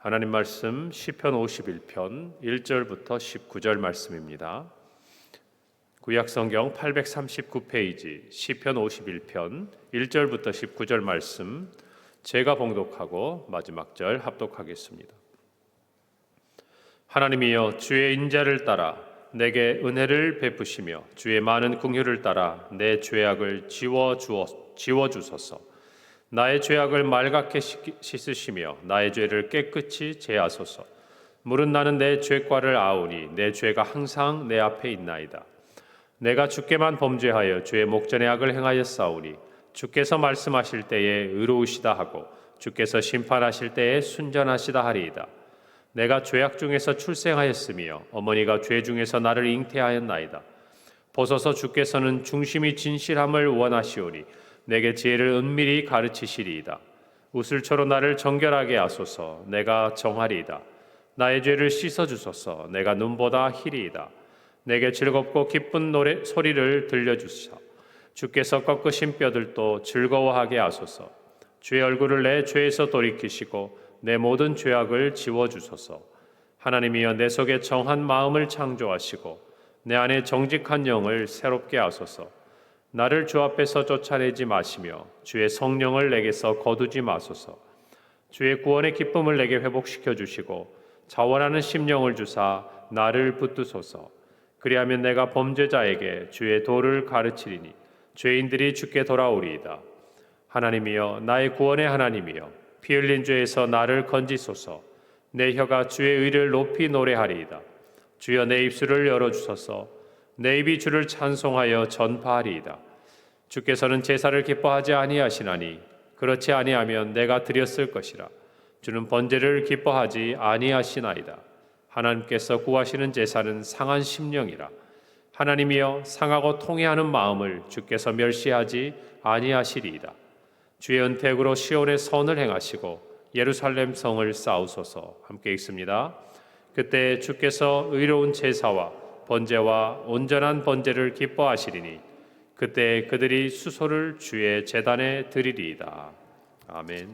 하나님 말씀 시편 51편 1절부터 19절 말씀입니다. 구약성경 839페이지 시편 51편 1절부터 19절 말씀 제가 봉독하고 마지막 절 합독하겠습니다. 하나님이여, 주의 인자를 따라 내게 은혜를 베푸시며 주의 많은 긍휼을 따라 내 죄악을 지워주소서. 나의 죄악을 맑게 씻으시며 나의 죄를 깨끗이 제하소서. 물은 나는 내 죄과를 아오니 내 죄가 항상 내 앞에 있나이다. 내가 주께만 범죄하여 주의 목전에 악을 행하였사오니 주께서 말씀하실 때에 의로우시다 하고 주께서 심판하실 때에 순전하시다 하리이다. 내가 죄악 중에서 출생하였으며 어머니가 죄 중에서 나를 잉태하였나이다. 보소서, 주께서는 중심이 진실함을 원하시오니 내게 지혜를 은밀히 가르치시리이다. 우슬초로 나를 정결하게 하소서. 내가 정하리이다. 나의 죄를 씻어주소서. 내가 눈보다 희리이다. 내게 즐겁고 기쁜 노래 소리를 들려주소서. 주께서 꺾으신 뼈들도 즐거워하게 하소서. 주의 얼굴을 내 죄에서 돌이키시고 내 모든 죄악을 지워주소서. 하나님이여, 내 속에 정한 마음을 창조하시고 내 안에 정직한 영을 새롭게 하소서. 나를 주 앞에서 쫓아내지 마시며 주의 성령을 내게서 거두지 마소서. 주의 구원의 기쁨을 내게 회복시켜 주시고 자원하는 심령을 주사 나를 붙드소서. 그리하면 내가 범죄자에게 주의 도를 가르치리니 죄인들이 주께 돌아오리이다. 하나님이여, 나의 구원의 하나님이여, 피 흘린 죄에서 나를 건지소서. 내 혀가 주의 의를 높이 노래하리이다. 주여, 내 입술을 열어주소서. 내 입이 주를 찬송하여 전파하리이다. 주께서는 제사를 기뻐하지 아니하시나니 그렇지 아니하면 내가 드렸을 것이라. 주는 번제를 기뻐하지 아니하시나이다. 하나님께서 구하시는 제사는 상한 심령이라. 하나님이여, 상하고 통회하는 마음을 주께서 멸시하지 아니하시리이다. 주의 은택으로 시온의 선을 행하시고 예루살렘 성을 쌓으소서. 함께 읽습니다. 그때 주께서 의로운 제사와 번제와 온전한 번제를 기뻐하시리니 그때 그들이 수소를 주의 제단에 드리리이다. 아멘.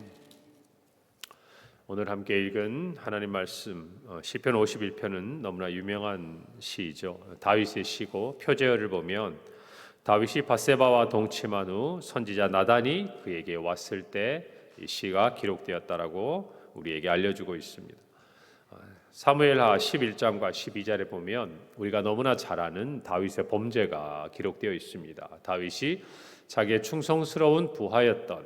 오늘 함께 읽은 하나님 말씀 시편 51편은 너무나 유명한 시이죠. 다윗의 시고 표제어를 보면 다윗이 밧세바와 동침한 후 선지자 나단이 그에게 왔을 때 이 시가 기록되었다라고 우리에게 알려주고 있습니다. 사무엘하 11장과 12절에 보면 우리가 너무나 잘 아는 다윗의 범죄가 기록되어 있습니다. 다윗이 자기의 충성스러운 부하였던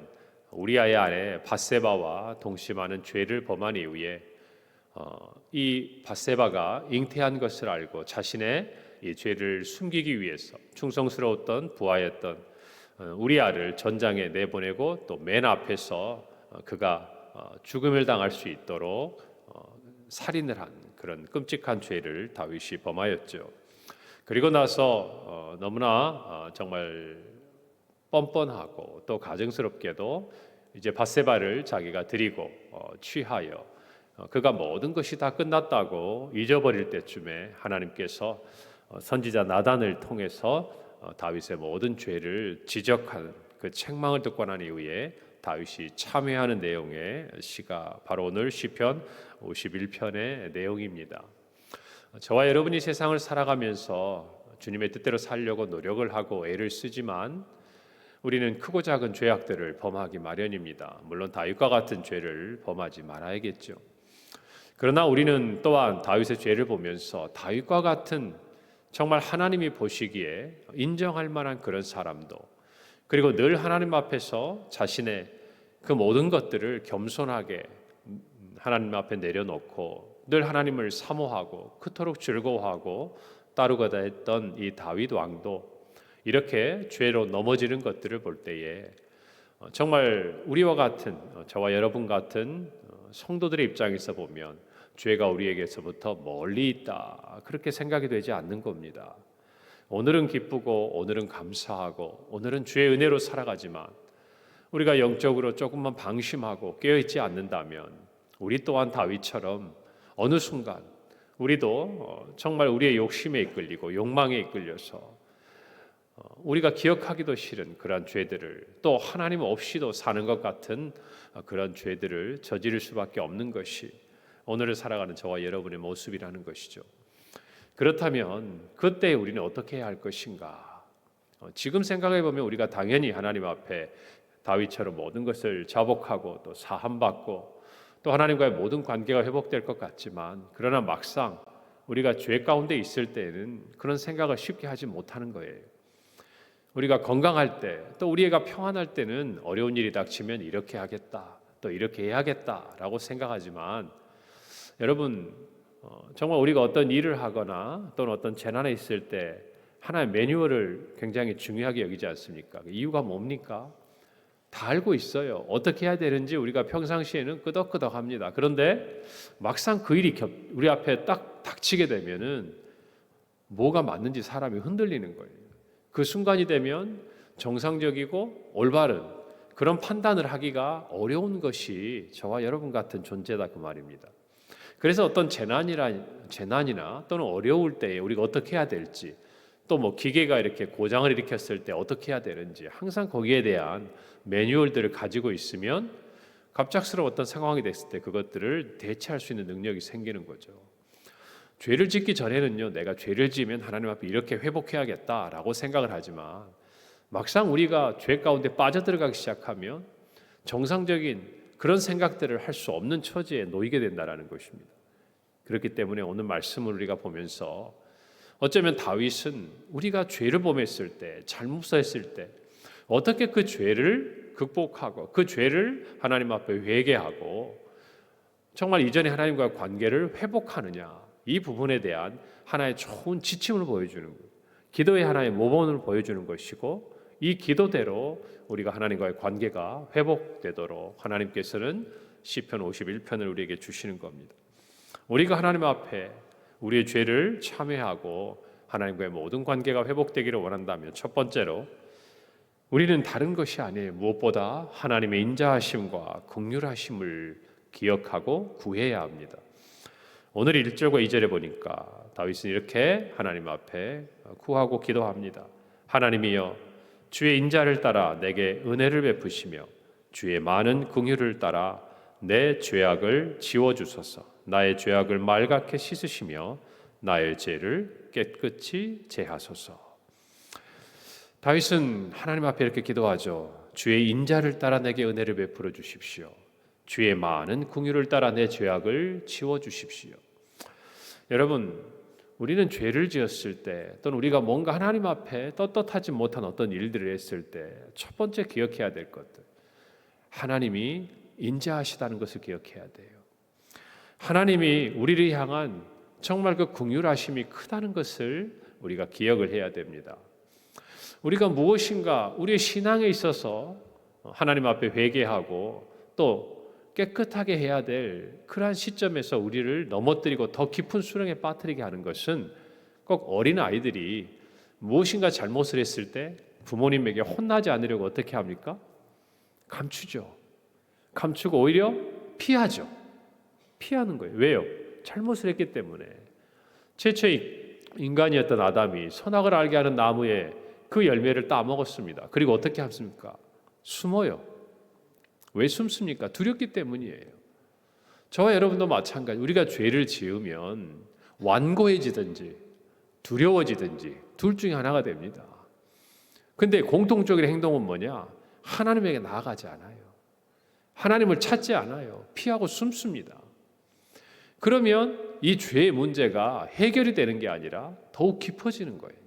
우리아의 아내 밧세바와 동침하는 죄를 범한 이후에 이 밧세바가 잉태한 것을 알고 자신의 이 죄를 숨기기 위해서 충성스러웠던 부하였던 우리아를 전장에 내보내고 또 맨 앞에서 그가 죽음을 당할 수 있도록 살인을 한 그런 끔찍한 죄를 다윗이 범하였죠. 그리고 나서 너무나 정말 뻔뻔하고 또 가증스럽게도 이제 밧세바를 자기가 드리고 취하여 그가 모든 것이 다 끝났다고 잊어버릴 때쯤에 하나님께서 선지자 나단을 통해서 다윗의 모든 죄를 지적하는 그 책망을 듣고 난 이후에 다윗이 참회하는 내용의 시가 바로 오늘 시편 51편의 내용입니다. 저와 여러분이 세상을 살아가면서 주님의 뜻대로 살려고 노력을 하고 애를 쓰지만 우리는 크고 작은 죄악들을 범하기 마련입니다. 물론 다윗과 같은 죄를 범하지 말아야겠죠. 그러나 우리는 또한 다윗의 죄를 보면서 다윗과 같은 정말 하나님이 보시기에 인정할 만한 그런 사람도, 그리고 늘 하나님 앞에서 자신의 그 모든 것들을 겸손하게 하나님 앞에 내려놓고 늘 하나님을 사모하고 그토록 즐거워하고 따르고자 했던 이 다윗 왕도 이렇게 죄로 넘어지는 것들을 볼 때에 정말 우리와 같은 저와 여러분 같은 성도들의 입장에서 보면 죄가 우리에게서부터 멀리 있다, 그렇게 생각이 되지 않는 겁니다. 오늘은 기쁘고 오늘은 감사하고 오늘은 주의 은혜로 살아가지만 우리가 영적으로 조금만 방심하고 깨어있지 않는다면 우리 또한 다윗처럼 어느 순간 우리도 정말 우리의 욕심에 이끌리고 욕망에 이끌려서 우리가 기억하기도 싫은 그런 죄들을, 또 하나님 없이도 사는 것 같은 그런 죄들을 저지를 수밖에 없는 것이 오늘을 살아가는 저와 여러분의 모습이라는 것이죠. 그렇다면 그때 우리는 어떻게 해야 할 것인가? 지금 생각해 보면 우리가 당연히 하나님 앞에 다윗처럼 모든 것을 자복하고 또 사함받고 또 하나님과의 모든 관계가 회복될 것 같지만, 그러나 막상 우리가 죄 가운데 있을 때에는 그런 생각을 쉽게 하지 못하는 거예요. 우리가 건강할 때, 또 우리 애가 평안할 때는 어려운 일이 닥치면 이렇게 하겠다, 또 이렇게 해야겠다라고 생각하지만, 여러분 정말 우리가 어떤 일을 하거나 또는 어떤 재난에 있을 때 하나의 매뉴얼을 굉장히 중요하게 여기지 않습니까? 이유가 뭡니까? 다 알고 있어요. 어떻게 해야 되는지 우리가 평상시에는 끄덕끄덕합니다. 그런데 막상 그 일이 우리 앞에 딱 닥치게 되면은 뭐가 맞는지 사람이 흔들리는 거예요. 그 순간이 되면 정상적이고 올바른 그런 판단을 하기가 어려운 것이 저와 여러분 같은 존재다, 그 말입니다. 그래서 어떤 재난이나 또는 어려울 때에 우리가 어떻게 해야 될지, 또 뭐 기계가 이렇게 고장을 일으켰을 때 어떻게 해야 되는지 항상 거기에 대한 매뉴얼들을 가지고 있으면 갑작스러운 어떤 상황이 됐을 때 그것들을 대체할 수 있는 능력이 생기는 거죠. 죄를 짓기 전에는요, 내가 죄를 지으면 하나님 앞에 이렇게 회복해야겠다라고 생각을 하지만, 막상 우리가 죄 가운데 빠져들어가기 시작하면 정상적인 그런 생각들을 할 수 없는 처지에 놓이게 된다는 것입니다. 그렇기 때문에 오늘 말씀을 우리가 보면서 어쩌면 다윗은 우리가 죄를 범했을 때, 잘못했을 때 어떻게 그 죄를 극복하고 그 죄를 하나님 앞에 회개하고 정말 이전에 하나님과의 관계를 회복하느냐, 이 부분에 대한 하나의 좋은 지침을 보여주는 거예요. 기도의 하나의 모범을 보여주는 것이고, 이 기도대로 우리가 하나님과의 관계가 회복되도록 하나님께서는 시편 51편을 우리에게 주시는 겁니다. 우리가 하나님 앞에 우리의 죄를 참회하고 하나님과의 모든 관계가 회복되기를 원한다면, 첫 번째로 우리는 다른 것이 아니에요. 무엇보다 하나님의 인자하심과 긍휼하심을 기억하고 구해야 합니다. 오늘 1절과 2절에 보니까 다윗은 이렇게 하나님 앞에 구하고 기도합니다. 하나님이여, 주의 인자를 따라 내게 은혜를 베푸시며 주의 많은 긍휼을 따라 내 죄악을 지워주소서. 나의 죄악을 맑게 씻으시며 나의 죄를 깨끗이 제하소서. 다윗은 하나님 앞에 이렇게 기도하죠. 주의 인자를 따라 내게 은혜를 베풀어 주십시오. 주의 많은 긍휼을 따라 내 죄악을 지워주십시오. 여러분, 우리는 죄를 지었을 때, 또는 우리가 뭔가 하나님 앞에 떳떳하지 못한 어떤 일들을 했을 때 첫 번째 기억해야 될 것들, 하나님이 인자하시다는 것을 기억해야 돼요. 하나님이 우리를 향한 정말 그 긍휼하심이 크다는 것을 우리가 기억을 해야 됩니다. 우리가 무엇인가 우리의 신앙에 있어서 하나님 앞에 회개하고 또 깨끗하게 해야 될 그러한 시점에서 우리를 넘어뜨리고 더 깊은 수렁에 빠뜨리게 하는 것은 꼭 어린 아이들이 무엇인가 잘못을 했을 때 부모님에게 혼나지 않으려고 어떻게 합니까? 감추죠. 감추고 오히려 피하죠. 피하는 거예요. 왜요? 잘못을 했기 때문에. 최초의 인간이었던 아담이 선악을 알게 하는 나무의 그 열매를 따먹었습니다. 그리고 어떻게 합니까? 숨어요. 왜 숨습니까? 두렵기 때문이에요. 저와 여러분도 마찬가지. 우리가 죄를 지으면 완고해지든지 두려워지든지 둘 중에 하나가 됩니다. 근데 공통적인 행동은 뭐냐? 하나님에게 나아가지 않아요. 하나님을 찾지 않아요. 피하고 숨습니다. 그러면 이 죄의 문제가 해결이 되는 게 아니라 더욱 깊어지는 거예요.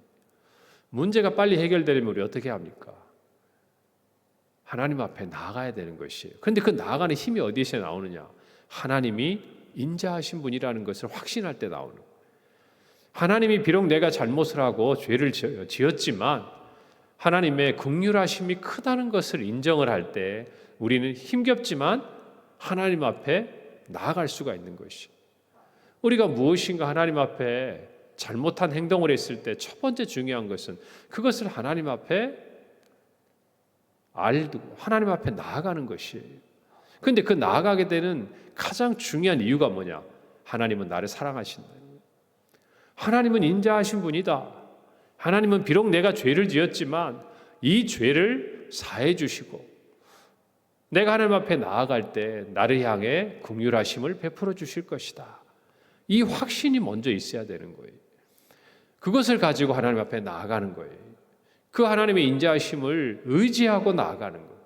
문제가 빨리 해결되려면 우리 어떻게 합니까? 하나님 앞에 나아가야 되는 것이에요. 그런데 그 나아가는 힘이 어디서 나오느냐? 하나님이 인자하신 분이라는 것을 확신할 때 나오는 거예요. 하나님이 비록 내가 잘못을 하고 죄를 지었지만 하나님의 긍휼하심이 크다는 것을 인정을 할 때 우리는 힘겹지만 하나님 앞에 나아갈 수가 있는 것이에요. 우리가 무엇인가 하나님 앞에 잘못한 행동을 했을 때 첫 번째 중요한 것은 그것을 하나님 앞에 알고 하나님 앞에 나아가는 것이에요. 그런데 그 나아가게 되는 가장 중요한 이유가 뭐냐? 하나님은 나를 사랑하신다. 하나님은 인자하신 분이다. 하나님은 비록 내가 죄를 지었지만 이 죄를 사해 주시고 내가 하나님 앞에 나아갈 때 나를 향해 긍휼하심을 베풀어 주실 것이다. 이 확신이 먼저 있어야 되는 거예요. 그것을 가지고 하나님 앞에 나아가는 거예요. 그 하나님의 인자하심을 의지하고 나아가는 거예요.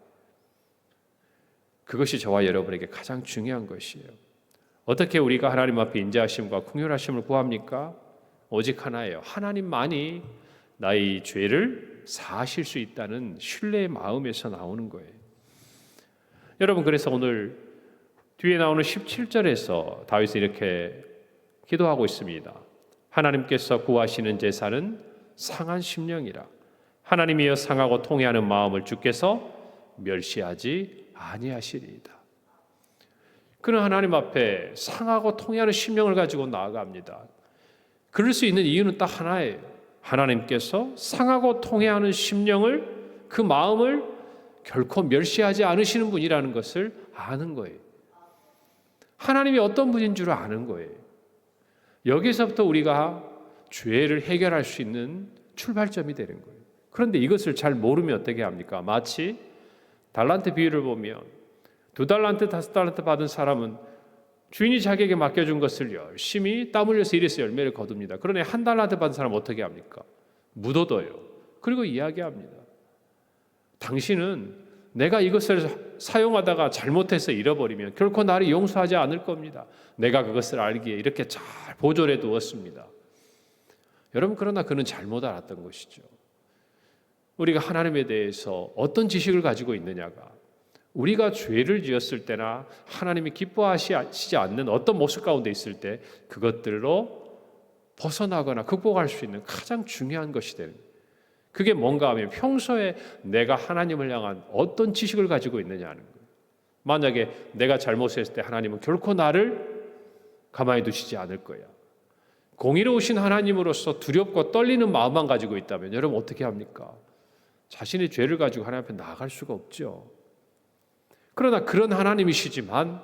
그것이 저와 여러분에게 가장 중요한 것이에요. 어떻게 우리가 하나님 앞에 인자하심과 긍휼하심을 구합니까? 오직 하나예요. 하나님만이 나의 죄를 사하실 수 있다는 신뢰의 마음에서 나오는 거예요. 여러분, 그래서 오늘 뒤에 나오는 17절에서 다윗이 이렇게 기도하고 있습니다. 하나님께서 구하시는 제사는 상한 심령이라. 하나님이여 상하고 통회하는 마음을 주께서 멸시하지 아니하시리이다. 그는 하나님 앞에 상하고 통회하는 심령을 가지고 나아갑니다. 그럴 수 있는 이유는 딱 하나예요. 하나님께서 상하고 통회하는 심령을, 그 마음을 결코 멸시하지 않으시는 분이라는 것을 아는 거예요. 하나님이 어떤 분인 줄 아는 거예요. 여기서부터 우리가 죄를 해결할 수 있는 출발점이 되는 거예요. 그런데 이것을 잘 모르면 어떻게 합니까? 마치 달란트 비유를 보면 2달란트, 5달란트 받은 사람은 주인이 자기에게 맡겨준 것을 열심히 땀 흘려서 일해서 열매를 거둡니다. 그러나 1달란트 받은 사람은 어떻게 합니까? 묻어둬요. 그리고 이야기합니다. 당신은 내가 이것을 사용하다가 잘못해서 잃어버리면 결코 나를 용서하지 않을 겁니다. 내가 그것을 알기에 이렇게 잘 보존해 두었습니다. 여러분, 그러나 그는 잘못 알았던 것이죠. 우리가 하나님에 대해서 어떤 지식을 가지고 있느냐가 우리가 죄를 지었을 때나 하나님이 기뻐하시지 않는 어떤 모습 가운데 있을 때 그것들로 벗어나거나 극복할 수 있는 가장 중요한 것이 되는 거예요. 그게 뭔가 하면 평소에 내가 하나님을 향한 어떤 지식을 가지고 있느냐 하는 거예요. 만약에 내가 잘못했을 때 하나님은 결코 나를 가만히 두시지 않을 거야. 공의로우신 하나님으로서 두렵고 떨리는 마음만 가지고 있다면 여러분 어떻게 합니까? 자신의 죄를 가지고 하나님 앞에 나아갈 수가 없죠. 그러나 그런 하나님이시지만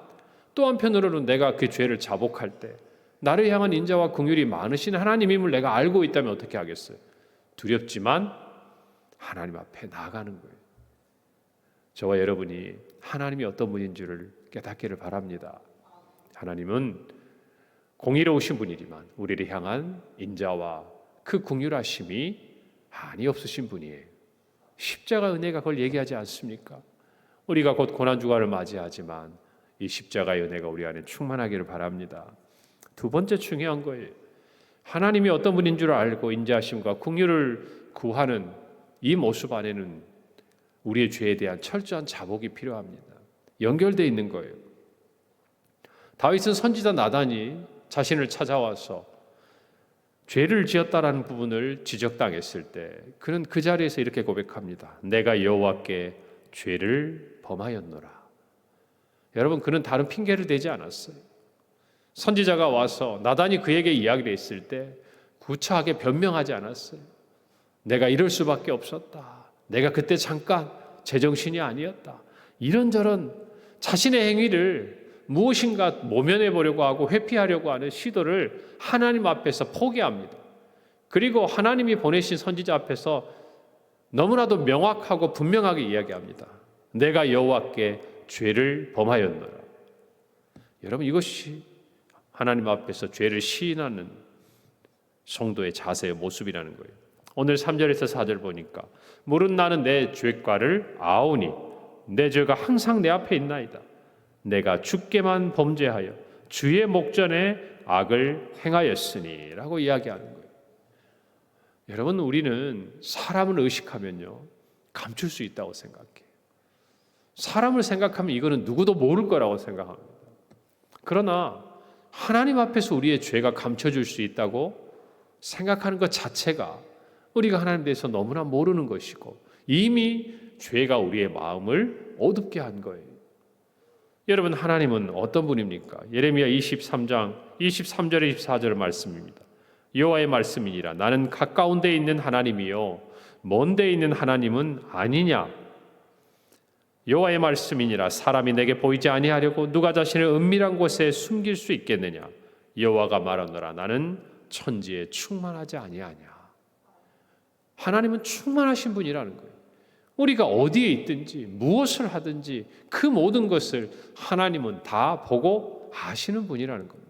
또 한편으로는 내가 그 죄를 자복할 때 나를 향한 인자와 긍휼이 많으신 하나님임을 내가 알고 있다면 어떻게 하겠어요? 두렵지만 하나님 앞에 나아가는 거예요. 저와 여러분이 하나님이 어떤 분인 줄을 깨닫기를 바랍니다. 하나님은 공의로우신 분이지만 우리를 향한 인자와 그 긍휼하심이 한이 없으신 분이에요. 십자가 은혜가 그걸 얘기하지 않습니까? 우리가 곧 고난주간을 맞이하지만 이 십자가의 은혜가 우리 안에 충만하기를 바랍니다. 두 번째 중요한 거예요. 하나님이 어떤 분인 줄 알고 인자하심과 긍휼을 구하는 이 모습 안에는 우리의 죄에 대한 철저한 자복이 필요합니다. 연결되어 있는 거예요. 다윗은 선지자 나단이 자신을 찾아와서 죄를 지었다라는 부분을 지적당했을 때 그는 그 자리에서 이렇게 고백합니다. 내가 여호와께 죄를 범하였노라. 여러분, 그는 다른 핑계를 대지 않았어요. 선지자가 와서 나단이 그에게 이야기를 했을 때 구차하게 변명하지 않았어요. 내가 이럴 수밖에 없었다. 내가 그때 잠깐 제정신이 아니었다. 이런저런 자신의 행위를 무엇인가 모면해 보려고 하고 회피하려고 하는 시도를 하나님 앞에서 포기합니다. 그리고 하나님이 보내신 선지자 앞에서 너무나도 명확하고 분명하게 이야기합니다. 내가 여호와께 죄를 범하였노라. 여러분, 이것이 하나님 앞에서 죄를 시인하는 성도의 자세의 모습이라는 거예요. 오늘 3절에서 4절 보니까 물은 나는 내 죄과를 아오니 내 죄가 항상 내 앞에 있나이다. 내가 주께만 범죄하여 주의 목전에 악을 행하였으니 라고 이야기하는 거예요. 여러분, 우리는 사람을 의식하면요 감출 수 있다고 생각해요. 사람을 생각하면 이거는 누구도 모를 거라고 생각합니다. 그러나 하나님 앞에서 우리의 죄가 감춰질 수 있다고 생각하는 것 자체가 우리가 하나님에 대해서 너무나 모르는 것이고 이미 죄가 우리의 마음을 어둡게 한 거예요. 여러분, 하나님은 어떤 분입니까? 예레미야 23장 23절에 24절 말씀입니다. 여호와의 말씀이니라. 나는 가까운 데 있는 하나님이요 먼 데 있는 하나님은 아니냐. 여호와의 말씀이니라. 사람이 내게 보이지 아니하려고 누가 자신을 은밀한 곳에 숨길 수 있겠느냐. 여호와가 말하노라. 나는 천지에 충만하지 아니하냐. 하나님은 충만하신 분이라는 거예요. 우리가 어디에 있든지 무엇을 하든지 그 모든 것을 하나님은 다 보고 아시는 분이라는 겁니다.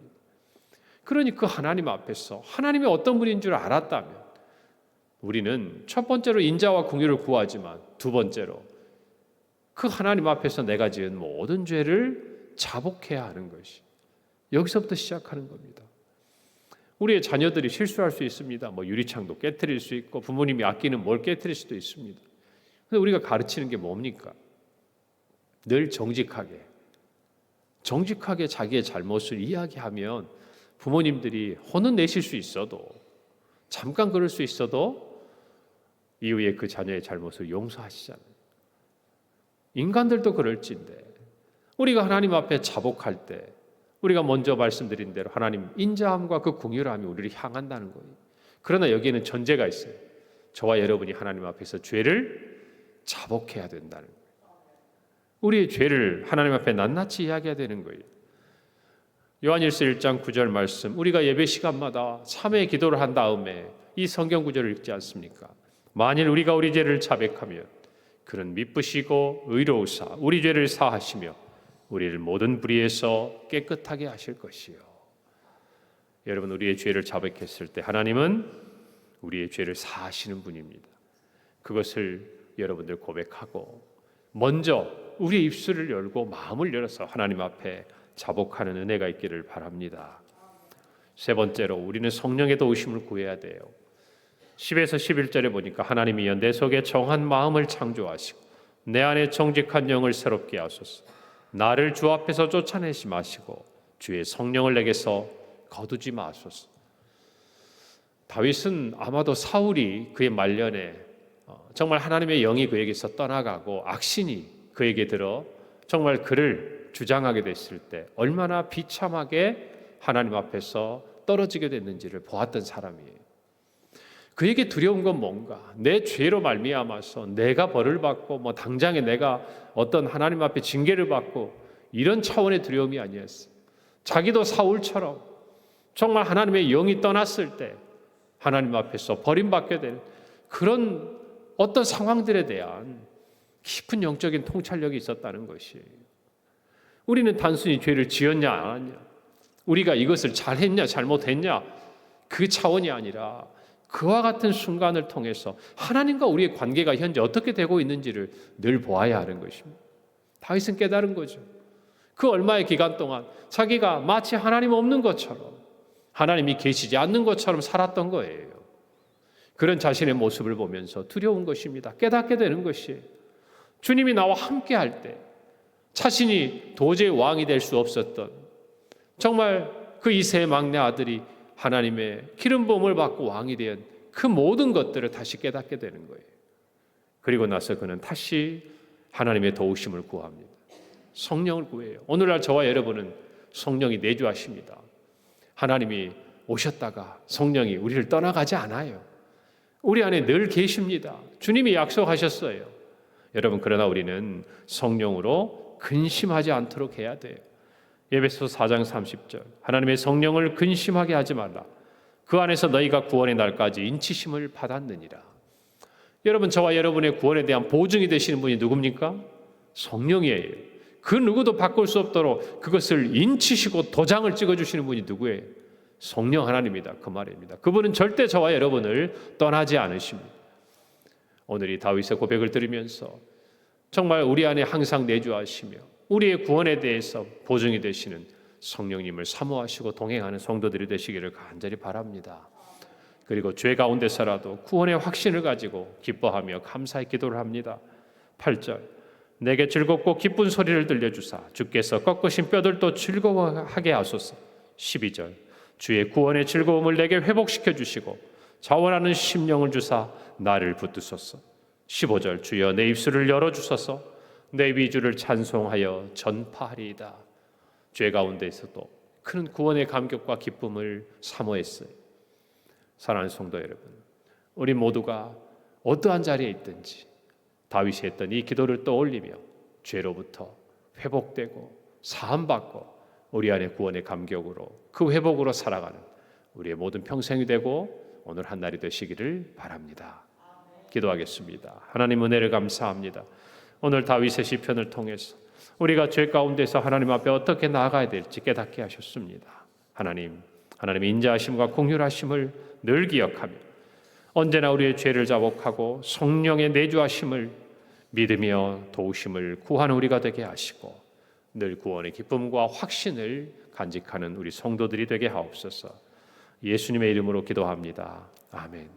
그러니 그 하나님 앞에서 하나님이 어떤 분인 줄 알았다면 우리는 첫 번째로 인자와 긍휼을 구하지만 두 번째로 그 하나님 앞에서 내가 지은 모든 죄를 자복해야 하는 것이 여기서부터 시작하는 겁니다. 우리의 자녀들이 실수할 수 있습니다. 유리창도 깨트릴 수 있고 부모님이 아끼는 뭘 깨트릴 수도 있습니다. 근데 우리가 가르치는 게 뭡니까? 늘 정직하게 자기의 잘못을 이야기하면 부모님들이 혼은 내실 수 있어도 잠깐 그럴 수 있어도 이후에 그 자녀의 잘못을 용서하시잖아요. 인간들도 그럴진데 우리가 하나님 앞에 자복할 때 우리가 먼저 말씀드린 대로 하나님 인자함과 그 긍휼함이 우리를 향한다는 거예요. 그러나 여기에는 전제가 있어요. 저와 여러분이 하나님 앞에서 죄를 자복해야 된다는 거예요. 우리의 죄를 하나님 앞에 낱낱이 이야기해야 되는 거예요. 요한일서 1장 9절 말씀, 우리가 예배 시간마다 참회 기도를 한 다음에 이 성경 구절을 읽지 않습니까? 만일 우리가 우리 죄를 자백하면 그는 미쁘시고 의로우사 우리 죄를 사하시며 우리를 모든 불의에서 깨끗하게 하실 것이요. 여러분, 우리의 죄를 자백했을 때 하나님은 우리의 죄를 사하시는 분입니다. 그것을 여러분들 고백하고 먼저 우리의 입술을 열고 마음을 열어서 하나님 앞에 자복하는 은혜가 있기를 바랍니다. 세 번째로 우리는 성령의 도우심을 구해야 돼요. 10에서 11절에 보니까 하나님이여 내 속에 정한 마음을 창조하시고 내 안에 정직한 영을 새롭게 하소서. 나를 주 앞에서 쫓아내지 마시고 주의 성령을 내게서 거두지 마소서. 다윗은 아마도 사울이 그의 말년에 정말 하나님의 영이 그에게서 떠나가고 악신이 그에게 들어 정말 그를 주장하게 됐을 때 얼마나 비참하게 하나님 앞에서 떨어지게 됐는지를 보았던 사람이에요. 그에게 두려운 건 뭔가? 내 죄로 말미암아서 내가 벌을 받고 당장에 내가 어떤 하나님 앞에 징계를 받고 이런 차원의 두려움이 아니었어요. 자기도 사울처럼 정말 하나님의 영이 떠났을 때 하나님 앞에서 버림받게 될 그런 어떤 상황들에 대한 깊은 영적인 통찰력이 있었다는 것이에요. 우리는 단순히 죄를 지었냐 안 했냐, 우리가 이것을 잘했냐 잘못했냐 그 차원이 아니라 그와 같은 순간을 통해서 하나님과 우리의 관계가 현재 어떻게 되고 있는지를 늘 보아야 하는 것입니다. 다윗은 깨달은 거죠. 그 얼마의 기간 동안 자기가 마치 하나님 없는 것처럼 하나님이 계시지 않는 것처럼 살았던 거예요. 그런 자신의 모습을 보면서 두려운 것입니다. 깨닫게 되는 것이에요. 주님이 나와 함께 할 때 자신이 도저히 왕이 될 수 없었던 정말 그 이세의 막내 아들이 하나님의 기름 부음을 받고 왕이 된 그 모든 것들을 다시 깨닫게 되는 거예요. 그리고 나서 그는 다시 하나님의 도우심을 구합니다. 성령을 구해요. 오늘날 저와 여러분은 성령이 내주하십니다. 하나님이 오셨다가 성령이 우리를 떠나가지 않아요. 우리 안에 늘 계십니다. 주님이 약속하셨어요. 여러분, 그러나 우리는 성령으로 근심하지 않도록 해야 돼요. 에베소서 4장 30절 하나님의 성령을 근심하게 하지 말라. 그 안에서 너희가 구원의 날까지 인치심을 받았느니라. 여러분, 저와 여러분의 구원에 대한 보증이 되시는 분이 누굽니까? 성령이에요. 그 누구도 바꿀 수 없도록 그것을 인치시고 도장을 찍어주시는 분이 누구예요? 성령 하나님이다. 그 말입니다. 그분은 절대 저와 여러분을 떠나지 않으십니다. 오늘 이 다윗의 고백을 들으면서 정말 우리 안에 항상 내주하시며 우리의 구원에 대해서 보증이 되시는 성령님을 사모하시고 동행하는 성도들이 되시기를 간절히 바랍니다. 그리고 죄 가운데서라도 구원의 확신을 가지고 기뻐하며 감사의 기도를 합니다. 8절 내게 즐겁고 기쁜 소리를 들려주사 주께서 꺾으신 뼈들도 즐거워하게 하소서. 12절 주의 구원의 즐거움을 내게 회복시켜 주시고 자원하는 심령을 주사 나를 붙드소서. 15절 주여 내 입술을 열어주소서. 내 위주를 찬송하여 전파하리이다. 죄 가운데에서도 큰 구원의 감격과 기쁨을 사모했어요. 사랑하는 성도 여러분, 우리 모두가 어떠한 자리에 있든지 다윗이 했던 이 기도를 떠올리며 죄로부터 회복되고 사함받고 우리 안에 구원의 감격으로 그 회복으로 살아가는 우리의 모든 평생이 되고 오늘 한 날이 되시기를 바랍니다. 기도하겠습니다. 하나님 은혜를 감사합니다. 오늘 다윗의 시편을 통해서 우리가 죄 가운데서 하나님 앞에 어떻게 나아가야 될지 깨닫게 하셨습니다. 하나님의 인자하심과 공휼하심을 늘 기억하며 언제나 우리의 죄를 자복하고 성령의 내주하심을 믿으며 도우심을 구하는 우리가 되게 하시고 늘 구원의 기쁨과 확신을 간직하는 우리 성도들이 되게 하옵소서. 예수님의 이름으로 기도합니다. 아멘.